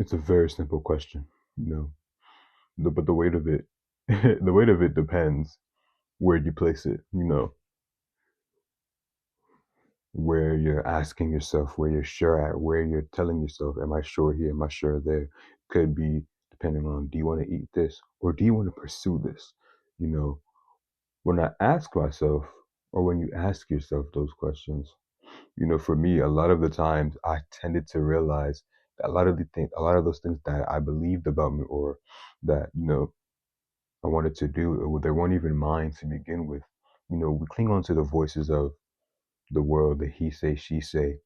It's a very simple question, you know. But the weight of it, the weight of it depends where you place it. You know, where you're asking yourself, where you're sure at, where you're telling yourself, "Am I sure here? Am I sure there?" Could be depending on, do you want to eat this or do you want to pursue this? You know, when I ask myself, or when you ask yourself those questions, you know, for me, a lot of the times I tended to realize that a lot of those things that I believed about me, or that, you know, I wanted to do, they weren't even mine to begin with. You know, we cling on to the voices of the world, the he say, she say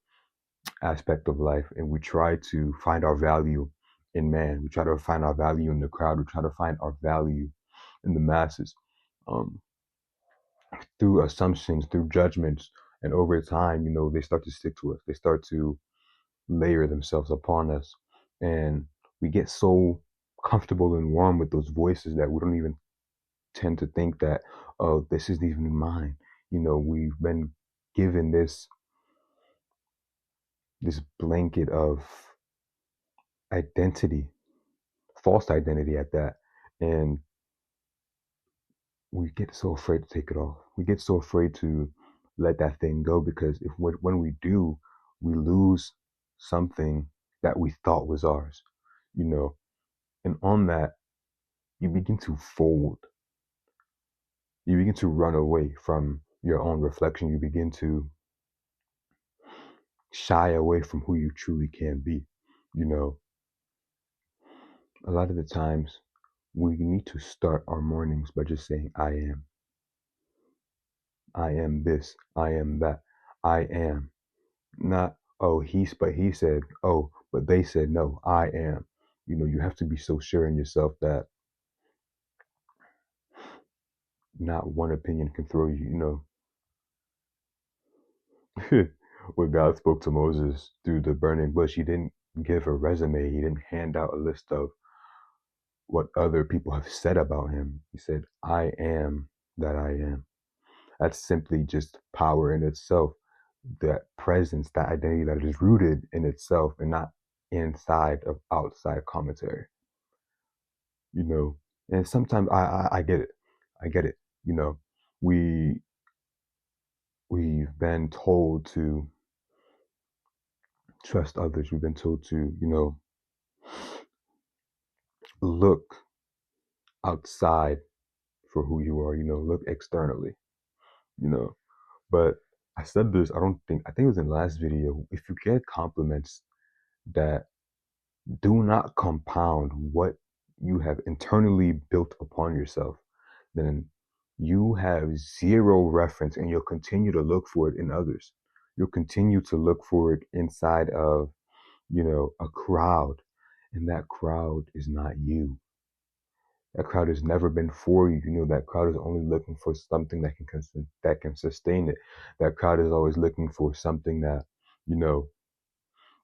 aspect of life, and we try to find our value in man. We try to find our value in the crowd. We try to find our value in the masses, um, through assumptions, through judgments, and over time, you know, they start to stick to us. They start to layer themselves upon us, and we get so comfortable and warm with those voices that we don't even tend to think that, oh, this isn't even mine. You know, we've been given this blanket of identity, false identity at that, and we get so afraid to take it off. We get so afraid to let that thing go, because if when we do, we lose something that we thought was ours. You know, and on that, you begin to fold. You begin to run away from your own reflection. You begin to shy away from who you truly can be. You know, a lot of the times we need to start our mornings by just saying, I am this, I am that, I am. Not, oh, but he said, oh, but they said, no, I am. You know, you have to be so sure in yourself that not one opinion can throw you, you know. When God spoke to Moses through the burning bush, he didn't give a resume. He didn't hand out a list of what other people have said about him. He said, I am that I am. That's simply just power in itself. That presence, that identity that is rooted in itself and not inside of outside commentary, you know. And sometimes I get it. I get it. You know, we we've been told to trust others. We've been told to, you know, look outside for who you are, you know, look externally, you know. But I said this, I think it was in the last video. If you get compliments that do not compound what you have internally built upon yourself, then you have zero reference, and you'll continue to look for it in others. You'll continue to look for it inside of, you know, a crowd, and that crowd is not you. That crowd has never been for you. You know, that crowd is only looking for something that can sustain it. That crowd is always looking for something that, you know,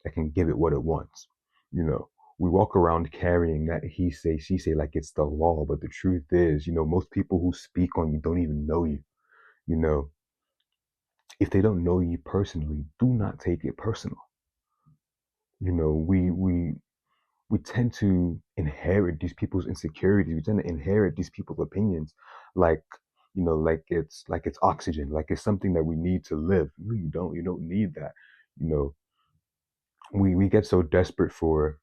that can give it what it wants. You know, we walk around carrying that he say, she say like it's the law, but the truth is, you know, most people who speak on you don't even know you. You know, if they don't know you personally, do not take it personal. You know, we tend to inherit these people's insecurities. We tend to inherit these people's opinions, like, you know, like it's oxygen, like it's something that we need to live. No, you don't. You don't need that. You know, we get so desperate for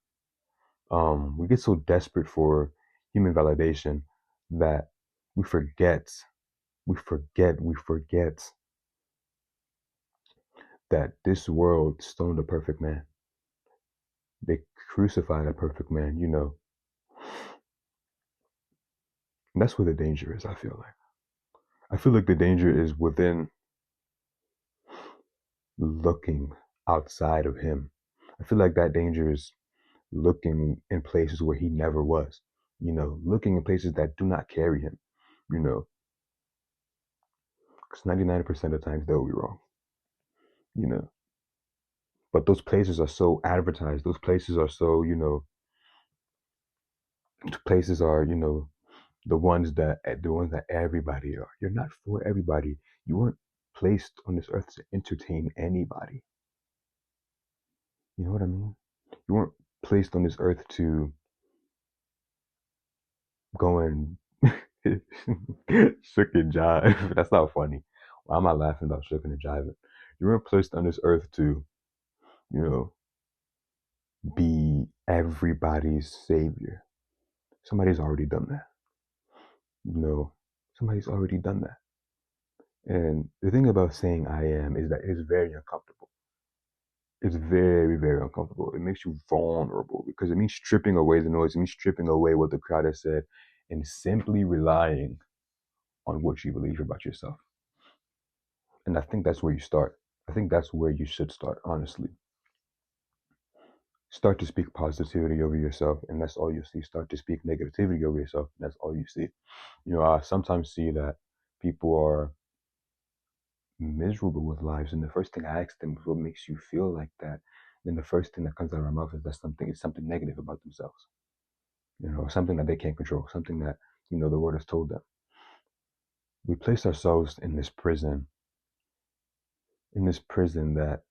we get so desperate for human validation that we forget, we forget that this world stoned a perfect man. They crucified a perfect man. You know, and that's where the danger is. I feel like the danger is within looking outside of him. I feel like that danger is looking in places where he never was, you know, looking in places that do not carry him, you know, because 99% of the times they'll be wrong, you know. But those places are so advertised. Those places are so, you know, places are, you know, the ones that everybody are. You're not for everybody. You weren't placed on this earth to entertain anybody. You know what I mean? You weren't placed on this earth to go and shook and jive. That's not funny. Why am I laughing about shook and jiving? You weren't placed on this earth to, you know, be everybody's savior. Somebody's already done that. Somebody's already done that. And the thing about saying I am is that it is very uncomfortable. It's very, very uncomfortable. It makes you vulnerable because it means stripping away the noise. It means stripping away what the crowd has said and simply relying on what you believe about yourself. And I think that's where you start. I think that's where you should start, honestly. Start to speak positivity over yourself, and that's all you see. Start to speak negativity over yourself, and that's all you see. I sometimes see that people are miserable with lives, and the first thing I ask them is what makes you feel like that. Then the first thing that comes out of my mouth is that something negative about themselves. Something that they can't control, something that the world has told them. We place ourselves in this prison, that,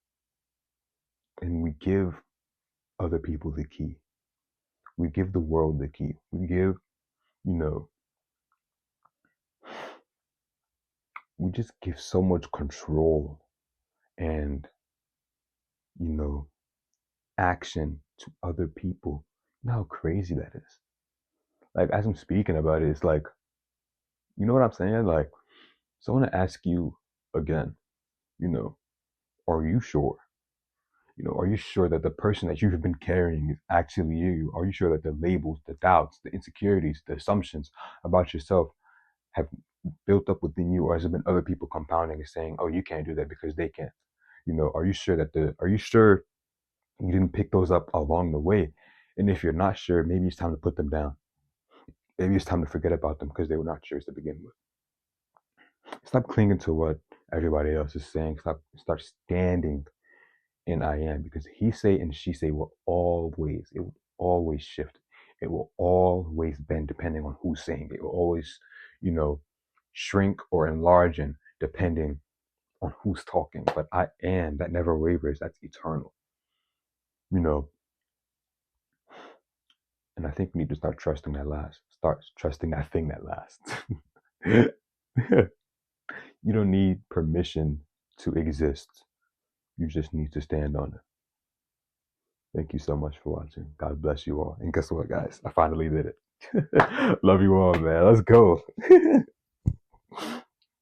and we give other people the key. We give the world the key. We give, we just give so much control and, action to other people. You know how crazy that is? Like, as I'm speaking about it, it's like, you know what I'm saying? Like, so I want to ask you again, are you sure? Are you sure that the person that you've been carrying is actually you? Are you sure that the labels, the doubts, the insecurities, the assumptions about yourself have built up within you, or has it been other people compounding and saying, "Oh, you can't do that because they can't"? Are you sure you didn't pick those up along the way? And if you're not sure, maybe it's time to put them down. Maybe it's time to forget about them because they were not yours to begin with. Stop clinging to what everybody else is saying. Start standing in I am, because he say and she say it will always shift. It will always bend depending on who's saying it. It will always, shrink or enlarge depending on who's talking. But I am, that never wavers, that's eternal. And I think we need to start trusting that last. Start trusting that thing that lasts. You don't need permission to exist. You just need to stand on it. Thank you so much for watching. God bless you all. And guess what, guys? I finally did it. Love you all, man. Let's go.